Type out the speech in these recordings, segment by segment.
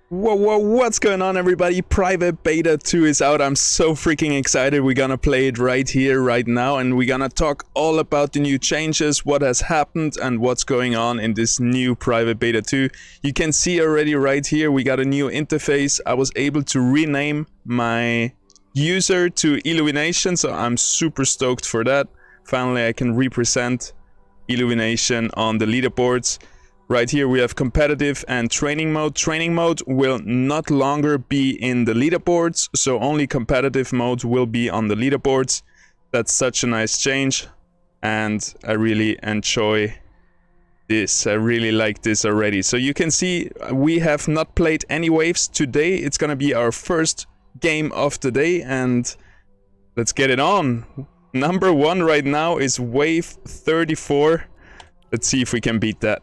Whoa, what's going on, everybody? Private Beta 2 is out. I'm so freaking excited. We're gonna play it right here, right now, and we're gonna talk all about the new changes, what has happened, and what's going on in this new Private Beta 2. You can see already right here, we got a new interface. I was able to rename my user to Illumination, so I'm super stoked for that. Finally, I can represent Illumination on the leaderboards. Right here we have competitive and training mode. Training mode will not longer be in the leaderboards, so only competitive mode will be on the leaderboards. That's such a nice change, and I really enjoy this. I really like this already. So you can see we have not played any waves today. It's gonna be our first game of the day, and let's get it on. Number 1 right now is wave 34. Let's see if we can beat that.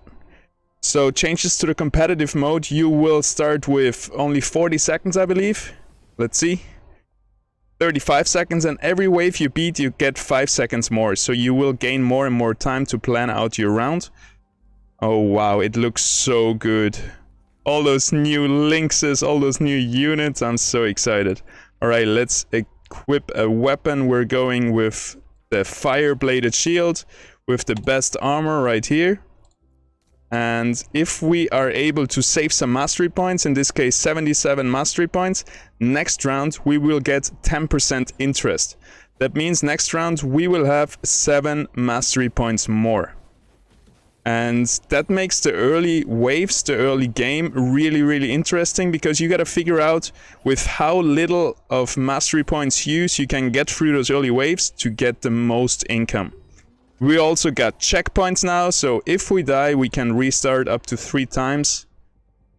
So changes to the competitive mode, you will start with only 40 seconds, I believe. Let's see. 35 seconds, and every wave you beat, you get 5 seconds more. So you will gain more and more time to plan out your round. Oh wow, it looks so good. All those new lynxes, all those new units, I'm so excited. Alright, let's equip a weapon. We're going with the fire-bladed shield with the best armor right here. And if we are able to save some mastery points, in this case 77 mastery points, next round we will get 10% interest. That means next round we will have 7 mastery points more. And that makes the early waves, the early game, really interesting, because you gotta figure out with how little of mastery points use you can get through those early waves to get the most income. We also got checkpoints now, so if we die, we can restart up to 3 times.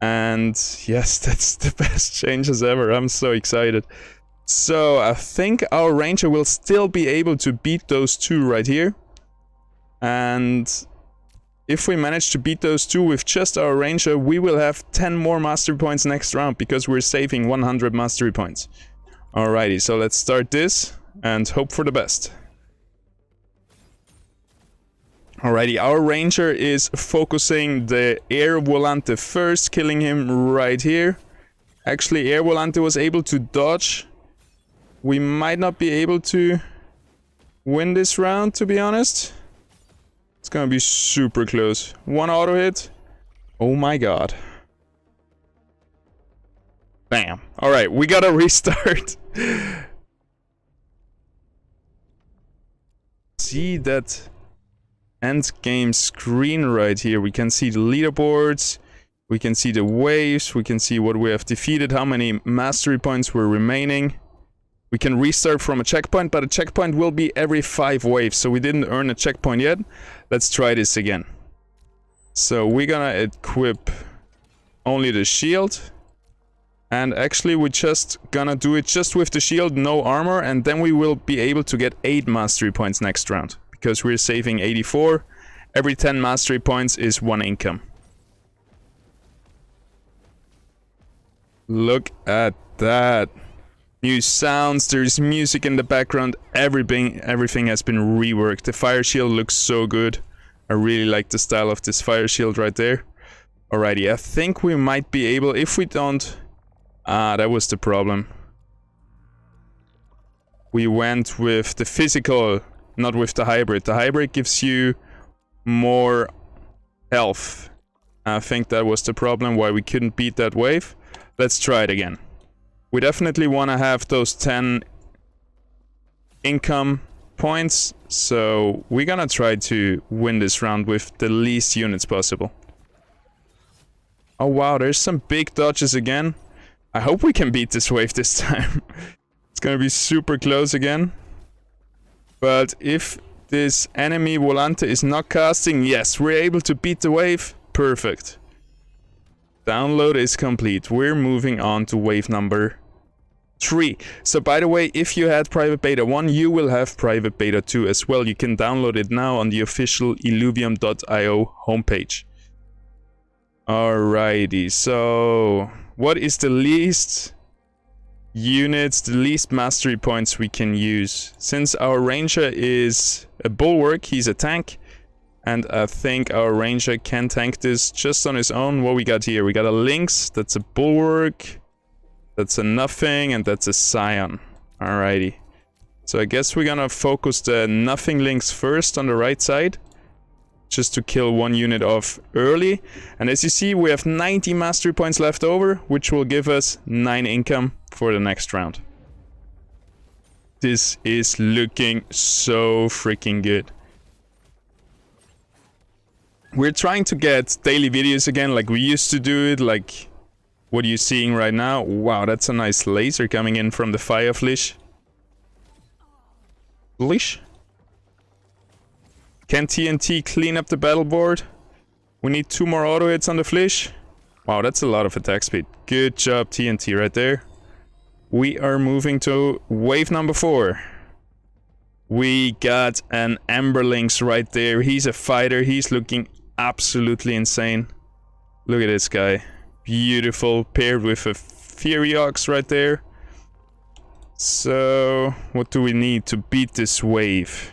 And yes, that's the best changes ever. I'm so excited. So I think our ranger will still be able to beat those 2 right here. And if we manage to beat those 2 with just our ranger, we will have 10 more mastery points next round, because we're saving 100 mastery points. Alrighty, so let's start this and hope for the best. Alrighty, our ranger is focusing the Air Volante first, killing him right here. Actually, Air Volante was able to dodge. We might not be able to win this round, to be honest. It's gonna be super close. 1 auto hit. Oh my god. Bam. Alright, we gotta restart. See that end game screen right here. We can see the leaderboards, we can see the waves, we can see what we have defeated, how many mastery points were remaining. We can restart from a checkpoint, but a checkpoint will be every 5 waves, so we didn't earn a checkpoint yet. Let's try this again. So we're gonna equip only the shield, and actually we're just gonna do it just with the shield, no armor, and then we will be able to get 8 mastery points next round, because we're saving 84. Every 10 mastery points is 1 income. Look at that. New sounds, there's music in the background, everything has been reworked. The fire shield looks so good. I really like the style of this fire shield right there. Alrighty, I think we might be able, if we don't... that was the problem. We went with the physical, not with the hybrid. The hybrid gives you more health. I think that was the problem why we couldn't beat that wave. Let's try it again. We definitely want to have those 10 income points, so we're gonna try to win this round with the least units possible. Oh wow, there's some big dodges again. I hope we can beat this wave this time. It's gonna be super close again. But if this enemy Volante is not casting, yes, we're able to beat the wave. Perfect. Download is complete. We're moving on to wave number 3. So by the way, if you had Private Beta 1, you will have Private Beta 2 as well. You can download it now on the official Illuvium.io homepage. Alrighty, so what is the least units, the least mastery points we can use? Since our ranger is a bulwark, he's a tank, And I think our Ranger can tank this just on his own. What we got here? We got a Lynx, that's a Bulwark, that's a Nothing, and that's a Scion. Alrighty. So I guess we're gonna focus the Nothing Lynx first on the right side, just to kill one unit off early. And as you see, we have 90 mastery points left over, which will give us 9 income for the next round. This is looking so freaking good. We're trying to get daily videos again like we used to do it, like what you're seeing right now. Wow, that's a nice laser coming in from the Fire Flish. Can TNT clean up the battle board? We need 2 more auto hits on the Flish. Wow, that's a lot of attack speed. Good job, TNT, right there. We are moving to wave number 4. We got an Ember Lynx right there. He's a fighter. He's looking absolutely insane. Look at this guy. Beautiful, paired with a Fury Ox right there. So, what do we need to beat this wave?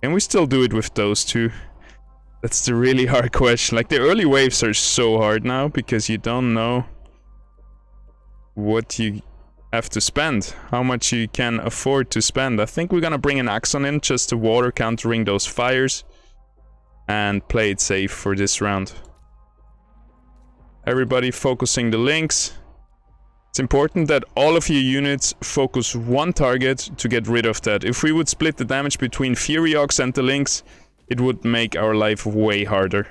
Can we still do it with those two? That's the really hard question. Like, the early waves are so hard now because you don't know what you have to spend, how much you can afford to spend. I think we're gonna bring an Axon in just to water countering those fires and play it safe for this round. Everybody focusing the Lynx. It's important that all of your units focus one target to get rid of that. If we would split the damage between Fury Ox and the Lynx, it would make our life way harder.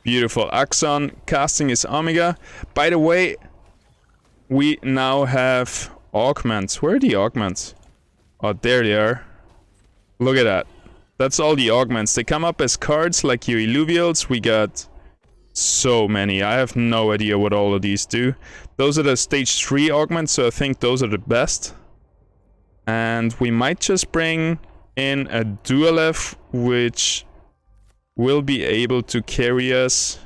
Beautiful. Axon casting his Omega. By the way, we now have augments. Where are the augments? Oh, there they are. Look at that. That's all the augments. They come up as cards like your Illuvials. We got so many. I have no idea what all of these do. Those are the stage 3 augments, so I think those are the best. And we might just bring in a Dualef, which will be able to carry us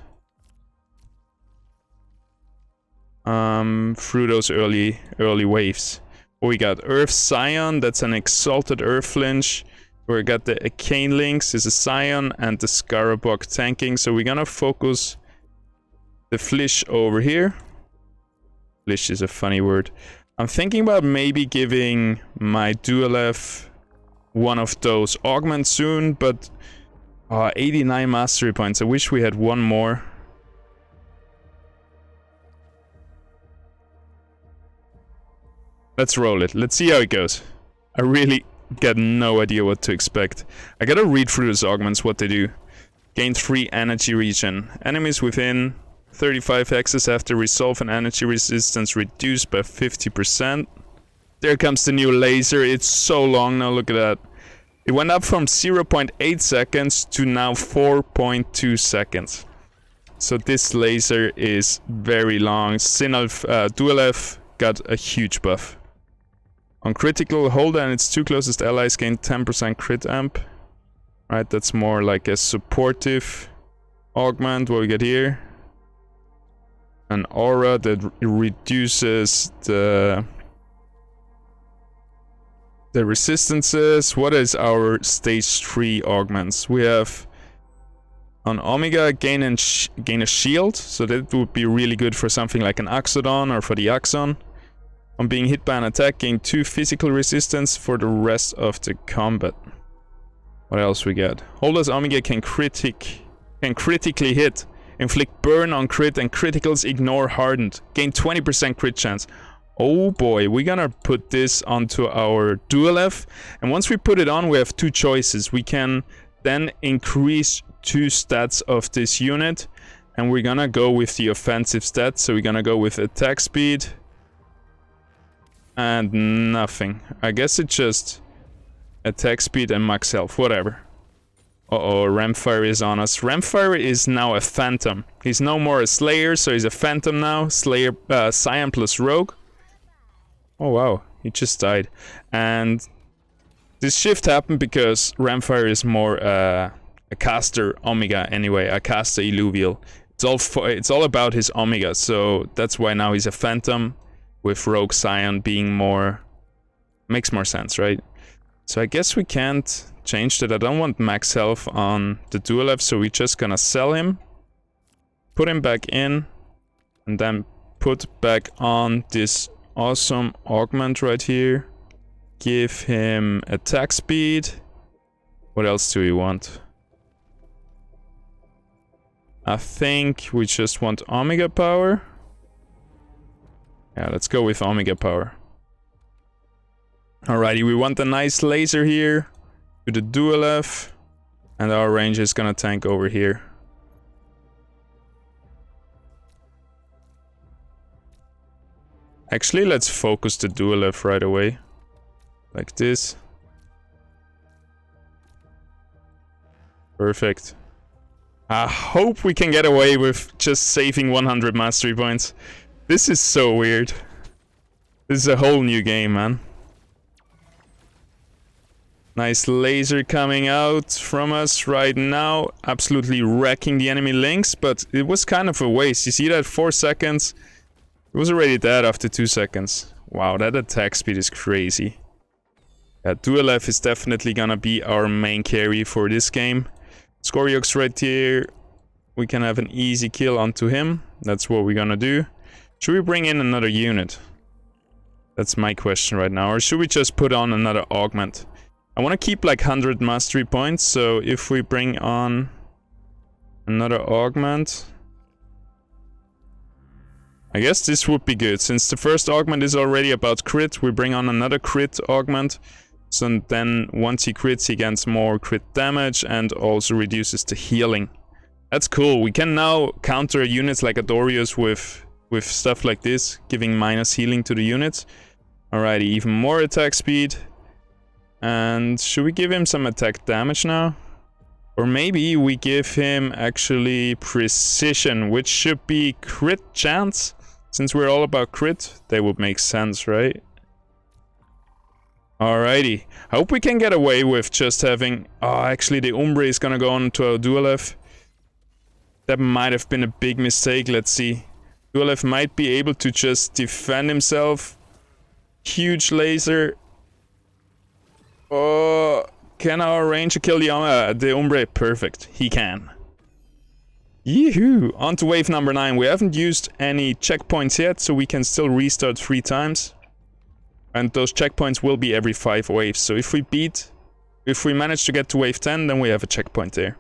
through those early waves. We got Earth Scion, that's an Exalted Earth Flinch. We got the Arcane Lynx, is a Scion, and the Scarabog tanking. So we're gonna focus the Flish over here. Flish is a funny word. I'm thinking about maybe giving my Dualef one of those augments soon, but 89 mastery points. I wish we had one more. Let's roll it. Let's see how it goes. I really got no idea what to expect. I gotta read through those augments, what they do. Gain 3 energy regen. Enemies within 35 hexes after resolve and energy resistance reduced by 50%. There comes the new laser. It's so long now, look at that. It went up from 0.8 seconds to now 4.2 seconds. So this laser is very long. Dualef got a huge buff. On critical, Holder and its 2 closest allies gain 10% crit amp. Right, that's more like a supportive augment. What we get here? An aura that reduces the resistances. What is our stage 3 augments? We have on Omega gain a shield, so that would be really good for something like an Axodon or for the Axon. On being hit by an attack, gain 2 physical resistance for the rest of the combat. What else we get? Holder's Omega can critically hit. Inflict burn on crit and criticals ignore hardened. Gain 20% crit chance. Oh boy, we're gonna put this onto our Dualef. And once we put it on, we have 2 choices. We can then increase 2 stats of this unit. And we're gonna go with the offensive stats. So we're gonna go with attack speed. And nothing. I guess it's just attack speed and max health, whatever. Uh-oh, Ramfire is on us. Ramfire is now a Phantom. He's no more a Slayer, so he's a Phantom now. Slayer, Scion plus Rogue. Oh wow, he just died. And this shift happened because Ramfire is more a caster Omega anyway, a caster Illuvial. It's all about his Omega, so that's why now he's a Phantom. With Rogue Scion being more... makes more sense, right? So I guess we can't changed it. I don't want max health on the dual F, so we're just gonna sell him, put him back in, and then put back on this awesome augment right here. Give him attack speed. What else do we want? I think we just want Omega power. Yeah, let's go with Omega power. Alrighty, we want a nice laser here to the dual F, and our range is gonna tank over here. Actually, let's focus the dual F right away. Like this. Perfect. I hope we can get away with just saving 100 mastery points. This is so weird. This is a whole new game, man. Nice laser coming out from us right now. Absolutely wrecking the enemy links, but it was kind of a waste. You see that? 4 seconds. It was already dead after 2 seconds. Wow, that attack speed is crazy. Yeah, dual F is definitely gonna be our main carry for this game. Scoriox right here. We can have an easy kill onto him. That's what we're gonna do. Should we bring in another unit? That's my question right now. Or should we just put on another augment? I want to keep like 100 mastery points. So if we bring on another augment, I guess this would be good. Since the first augment is already about crit, we bring on another crit augment. So then once he crits, he gains more crit damage and also reduces the healing. That's cool. We can now counter units like Adorius with stuff like this, giving minus healing to the units. Alrighty, even more attack speed. And should we give him some attack damage now? Or maybe we give him actually precision, which should be crit chance. Since we're all about crit, they would make sense, right? Alrighty. I hope we can get away with just having... Oh, actually the Umbre is gonna go on to our dual F. That might have been a big mistake, let's see. Dual F might be able to just defend himself. Huge laser. Oh, can our ranger kill the Umbre? Perfect, he can. Yee-hoo! On to wave number 9. We haven't used any checkpoints yet, so we can still restart 3 times. And those checkpoints will be every 5 waves. So if we manage to get to wave 10, then we have a checkpoint there.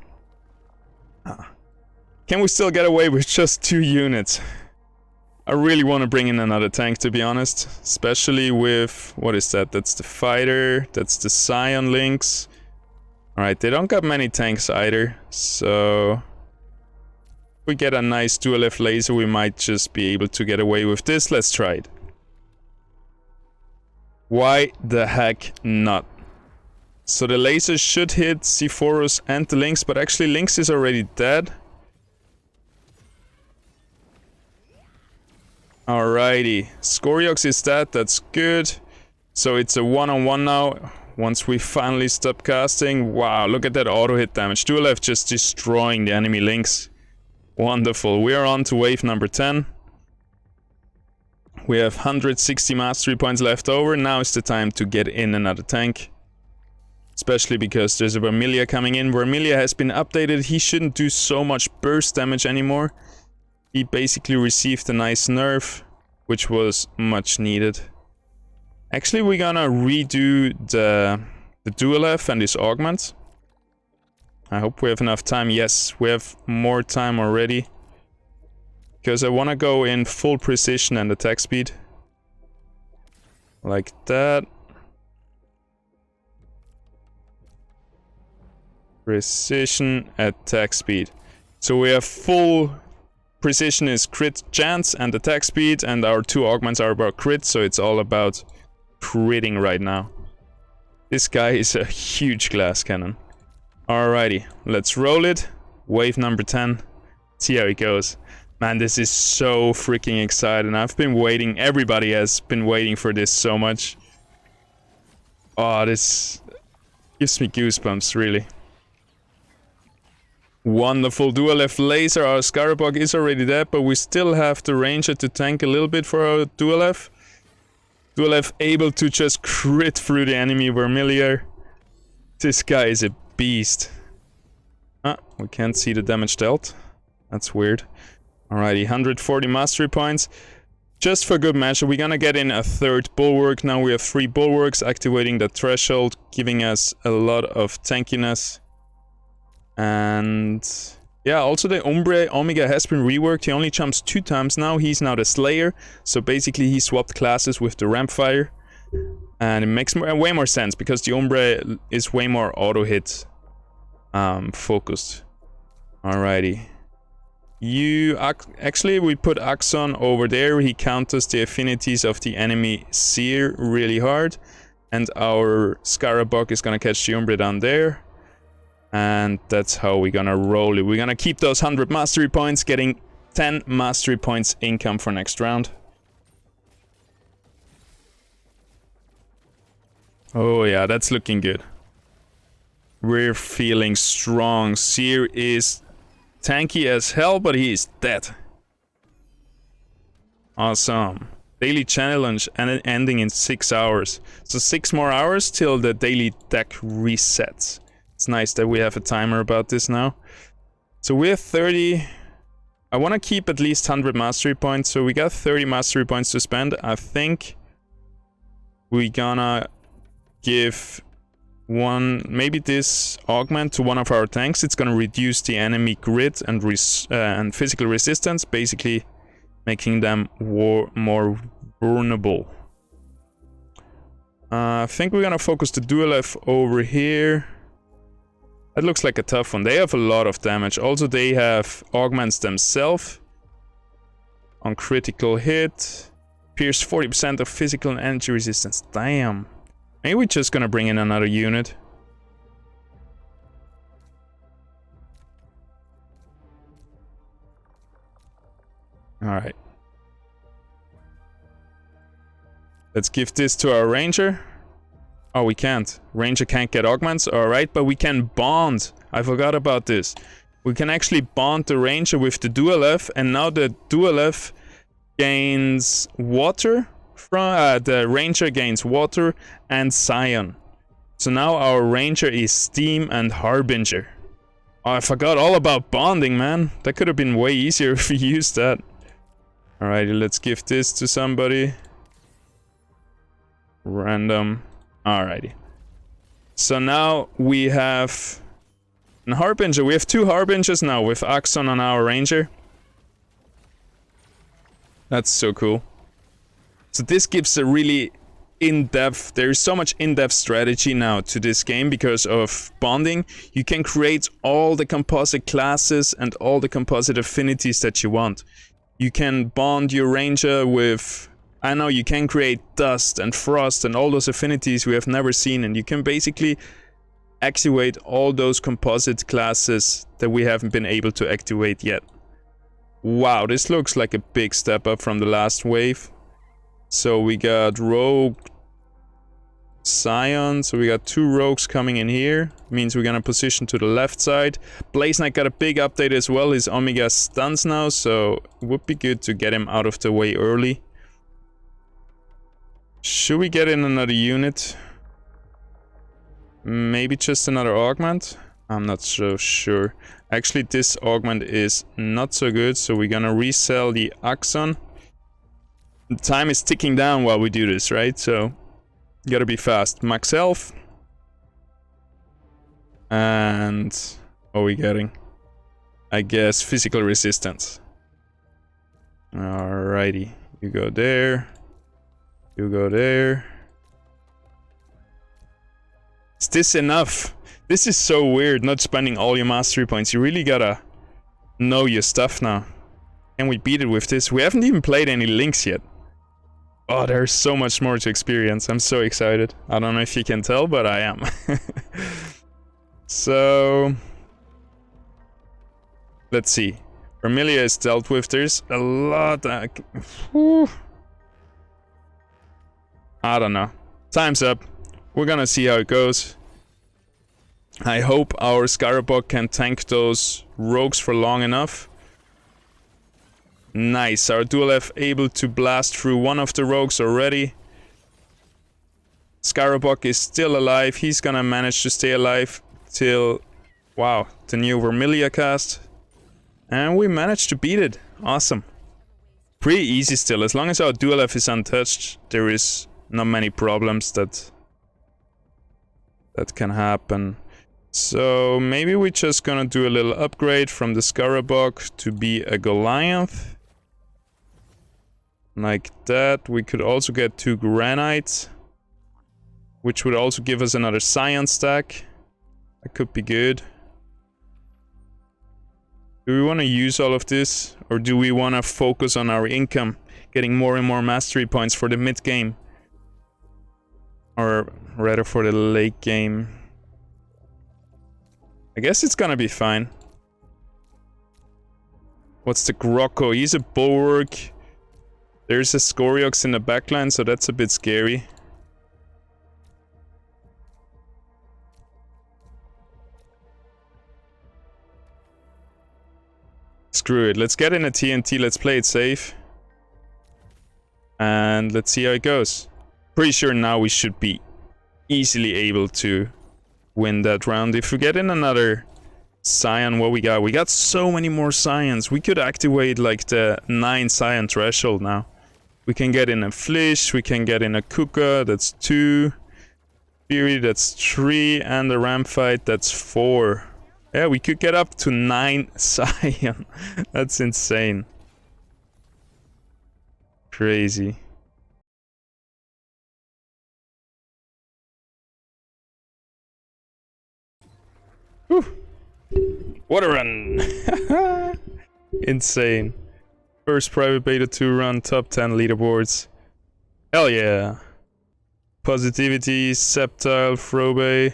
Can we still get away with just 2 units? I really want to bring in another tank, to be honest. Especially with... What is that? That's the fighter. That's the Scion Lynx. Alright, they don't got many tanks either. So... if we get a nice dual F laser, we might just be able to get away with this. Let's try it. Why the heck not? So the laser should hit Sephoros and the Lynx, but actually Lynx is already dead. Alrighty, Scoriox is dead, that's good. So it's a one-on-one now. Once we finally stop casting. Wow, look at that auto hit damage. Dual F just destroying the enemy Lynx. Wonderful, we are on to wave number 10. We have 160 mastery points left over. Now is the time to get in another tank. Especially because there's a Vermilia coming in. Vermilia has been updated. He shouldn't do so much burst damage anymore. He basically received a nice nerf, which was much needed. Actually, we're gonna redo the dual F and this augment. I hope we have enough time. Yes, we have more time already. Because I want to go in full precision and attack speed. Like that. Precision, attack speed. So we have full precision is crit chance and attack speed, and our 2 augments are about crit, so it's all about critting right now. This guy is a huge glass cannon. Alrighty, let's roll it. Wave number 10. See how it goes. Man, this is so freaking exciting. I've been waiting, everybody has been waiting for this so much. Oh, this gives me goosebumps, really. Wonderful dual F laser. Our Scarabog is already dead, but we still have the ranger to tank a little bit for our dual F. Dual F able to just crit through the enemy Vermilion. This guy is a beast. Ah, we can't see the damage dealt. That's weird. Alrighty, 140 mastery points. Just for good measure, we're gonna get in a third bulwark. Now we have 3 bulwarks, activating the threshold, giving us a lot of tankiness. And yeah, also the Umbre Omega has been reworked. He only jumps 2 times now. He's now the Slayer. So basically he swapped classes with the Rampfire. And it makes way more sense because the Umbre is way more auto hit focused. Alrighty. Actually, we put Axon over there. He counters the affinities of the enemy Seer really hard. And our Scarabog is gonna catch the Umbre down there. And that's how we're gonna roll it. We're gonna keep those 100 mastery points, getting 10 mastery points income for next round. Oh yeah, that's looking good. We're feeling strong. Seer is tanky as hell, but he is dead. Awesome. Daily challenge and ending in 6 hours. So 6 more hours till the daily deck resets. It's nice that we have a timer about this now. So we have 30. I want to keep at least 100 mastery points. So we got 30 mastery points to spend. I think we're gonna give maybe this augment to one of our tanks. It's gonna reduce the enemy grid and physical resistance, basically making them more vulnerable. I think we're gonna focus the Duelef over here. That looks like a tough one. They have a lot of damage. Also, they have augments themselves. On critical hit. Pierce 40% of physical and energy resistance. Damn. Maybe we're just gonna bring in another unit. Alright. Let's give this to our ranger. Oh, we can't. Ranger can't get augments. Alright, but we can bond. I forgot about this. We can actually bond the ranger with the Duelef, and now the Duelef gains water. The ranger gains water and Scion. So now our ranger is Steam and Harbinger. Oh, I forgot all about bonding, man. That could have been way easier if we used that. Alrighty, let's give this to somebody. Random. Alrighty. So now we have a Harbinger. We have 2 Harbingers now with Axon on our ranger. That's so cool. So this gives a really in-depth, there is so much in-depth strategy now to this game because of bonding. You can create all the composite classes and all the composite affinities that you want. You can bond your ranger with, I know you can create dust and frost and all those affinities we have never seen, and you can basically activate all those composite classes that we haven't been able to activate yet. Wow, this looks like a big step up from the last wave. So we got Rogue, Scion, so we got 2 rogues coming in here. Means we're gonna position to the left side. Blaze Knight got a big update as well. His Omega stuns now, so it would be good to get him out of the way early. Should we get in another unit? Maybe just another augment? I'm not so sure. Actually, this augment is not so good, so we're gonna resell the Axon. The time is ticking down while we do this, right? So, you gotta be fast. Max health. And what are we getting? I guess physical resistance. Alrighty. You go there. You go there. Is this enough? This is so weird, not spending all your mastery points. You really gotta know your stuff now. Can we beat it with this? We haven't even played any links yet. Oh, there's so much more to experience. I'm so excited. I don't know if you can tell, but I am. So, let's see. Vermilia is dealt with. There's a lot. I don't know. Time's up. We're gonna see how it goes. I hope our Scarabog can tank those rogues for long enough. Nice, our Duelef able to blast through one of the rogues already. Scarabok is still alive. He's gonna manage to stay alive till, wow, the new Vermilia cast. And we managed to beat it. Awesome. Pretty easy still. As long as our dual F is untouched, there is not many problems that can happen. So maybe we're just gonna do a little upgrade from the Scarabok to be a Goliath. Like that. We could also get 2 granites, which would also give us another science stack. That could be good. Do we want to use all of this, or do we want to focus on our income, getting more and more mastery points for the mid game? Or rather for the late game. I guess it's gonna be fine. What's the Grocko? He's a bulwark. There's a Scoriox in the backline, so that's a bit scary. Screw it, let's get in a TNT, let's play it safe. And let's see how it goes. Pretty sure now we should be easily able to win that round. If we get in another Scion, what we got? We got so many more Scions. We could activate like the 9 Scion threshold now. We can get in a Flish, we can get in a Kuka, that's 2. Fury, that's 3, and the Ramfight, that's 4. Yeah, we could get up to 9 Scion. That's insane. Crazy. Whew. What a run! Insane. First Private Beta 2 run, top 10 leaderboards. Hell yeah. Positivity, Sceptile, Frobe.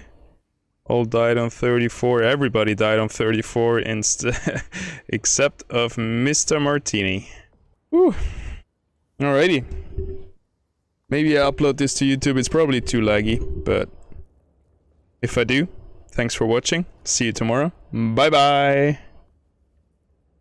All died on 34. Everybody died on 34 instead, except of Mr. Martini. Whew. Alrighty. Maybe I upload this to YouTube. It's probably too laggy, but if I do, thanks for watching. See you tomorrow. Bye bye.